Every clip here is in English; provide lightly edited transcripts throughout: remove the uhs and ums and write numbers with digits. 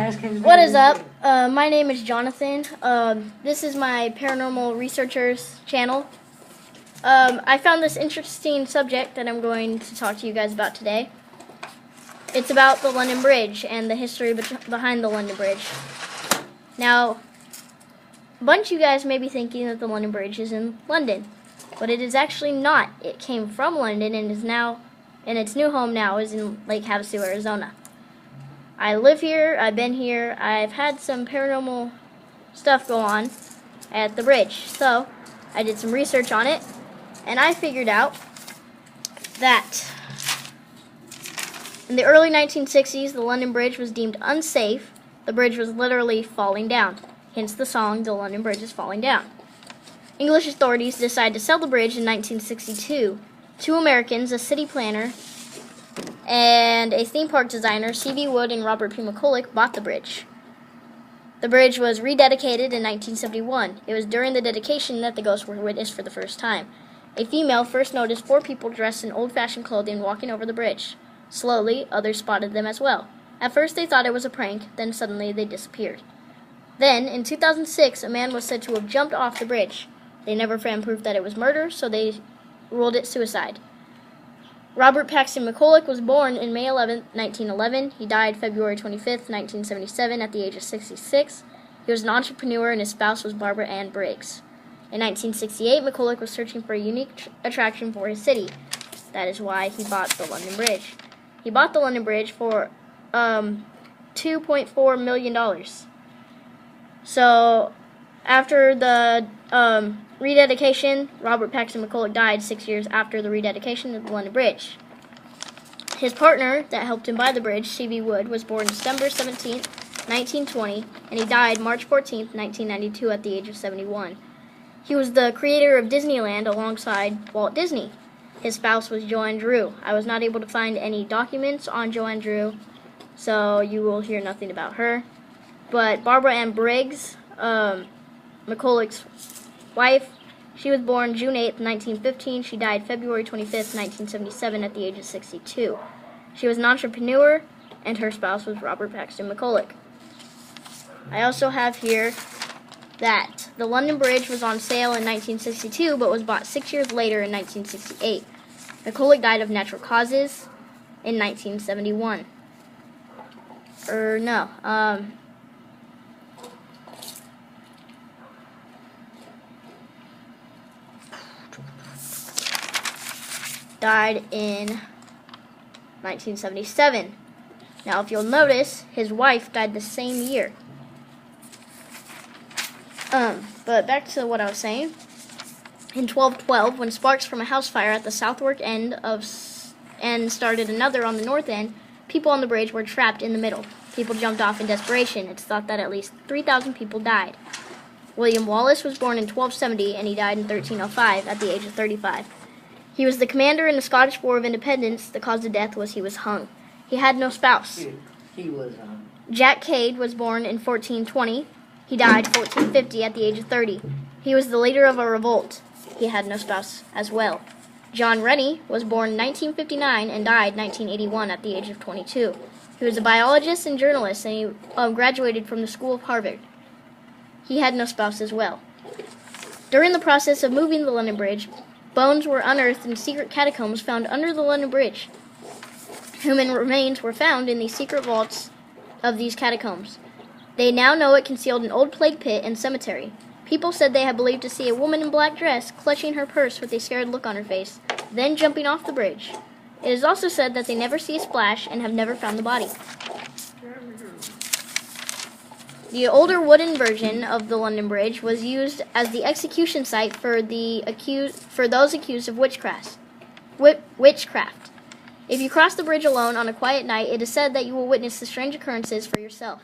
What is up? My name is Jonathan. This is my Paranormal Researchers channel. I found this interesting subject that I'm going to talk to you guys about today. It's about the London Bridge and the history behind the London Bridge. Now, a bunch of you guys may be thinking that the London Bridge is in London, but it is actually not. It came from London and is now, and its new home now is in Lake Havasu, Arizona. I live here, I've been here, I've had some paranormal stuff go on at the bridge. So, I did some research on it, and I figured out that in the early 1960s, the London Bridge was deemed unsafe. The bridge was literally falling down. Hence the song, "The London Bridge is Falling Down." English authorities decided to sell the bridge in 1962. Two Americans, a city planner and a theme park designer, C.V. Wood and Robert P. McCulloch, bought the bridge. The bridge was rededicated in 1971. It was during the dedication that the ghosts were witnessed for the first time. A female first noticed four people dressed in old-fashioned clothing walking over the bridge. Slowly, others spotted them as well. At first they thought it was a prank, then suddenly they disappeared. Then, in 2006, a man was said to have jumped off the bridge. They never found proof that it was murder, so they ruled it suicide. Robert Paxton McCulloch was born on May 11, 1911. He died February 25, 1977, at the age of 66. He was an entrepreneur, and his spouse was Barbara Ann Briggs. In 1968, McCulloch was searching for a unique attraction for his city. That is why he bought the London Bridge. He bought the London Bridge for $2.4 million. So, after the rededication, Robert Paxton McCulloch died 6 years after the rededication of the London Bridge. His partner that helped him buy the bridge, C.V. Wood, was born December 17, 1920, and he died March 14, 1992, at the age of 71. He was the creator of Disneyland alongside Walt Disney. His spouse was Joanne Drew. I was not able to find any documents on Joanne Drew, so you will hear nothing about her. But Barbara Ann Briggs, McCulloch's wife, she was born June 8, 1915. She died February 25, 1977, at the age of 62. She was an entrepreneur, and her spouse was Robert Paxton McCulloch. I also have here that the London Bridge was on sale in 1962, but was bought 6 years later in 1968. McCulloch died of natural causes in 1971. Died in 1977. Now, if you'll notice, his wife died the same year. But back to what I was saying. In 1212, when sparks from a house fire at the southwark end and started another on the north end, people on the bridge were trapped in the middle. People jumped off in desperation. It's thought that at least 3,000 people died. William Wallace was born in 1270, and he died in 1305 at the age of 35. He was the commander in the Scottish War of Independence. The cause of death was he was hung. He had no spouse. He was hung. Jack Cade was born in 1420. He died 1450 at the age of 30. He was the leader of a revolt. He had no spouse as well. John Rennie was born in 1959 and died 1981 at the age of 22. He was a biologist and journalist, and he graduated from the School of Harvard. He had no spouse as well. During the process of moving the London Bridge, bones were unearthed in secret catacombs found under the London Bridge. Human remains were found in the secret vaults of these catacombs. They now know it concealed an old plague pit and cemetery. People said they had believed to see a woman in black dress clutching her purse with a scared look on her face, then jumping off the bridge. It is also said that they never see a splash and have never found the body. The older wooden version of the London Bridge was used as the execution site for those accused of witchcraft. If you cross the bridge alone on a quiet night, it is said that you will witness the strange occurrences for yourself.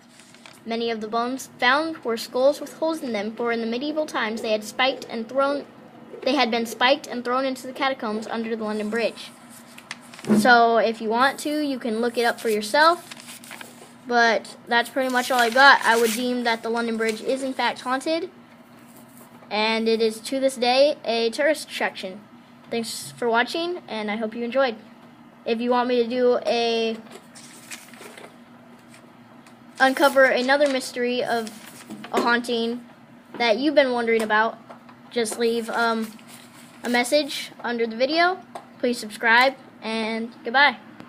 Many of the bones found were skulls with holes in them, for in the medieval times they had been spiked and thrown into the catacombs under the London Bridge. So if you want to, you can look it up for yourself. But that's pretty much all I got. I would deem that the London Bridge is in fact haunted, and it is to this day a tourist attraction. Thanks for watching, and I hope you enjoyed. If you want me to do a uncover another mystery of a haunting that you've been wondering about, just leave a message under the video. Please subscribe, and goodbye.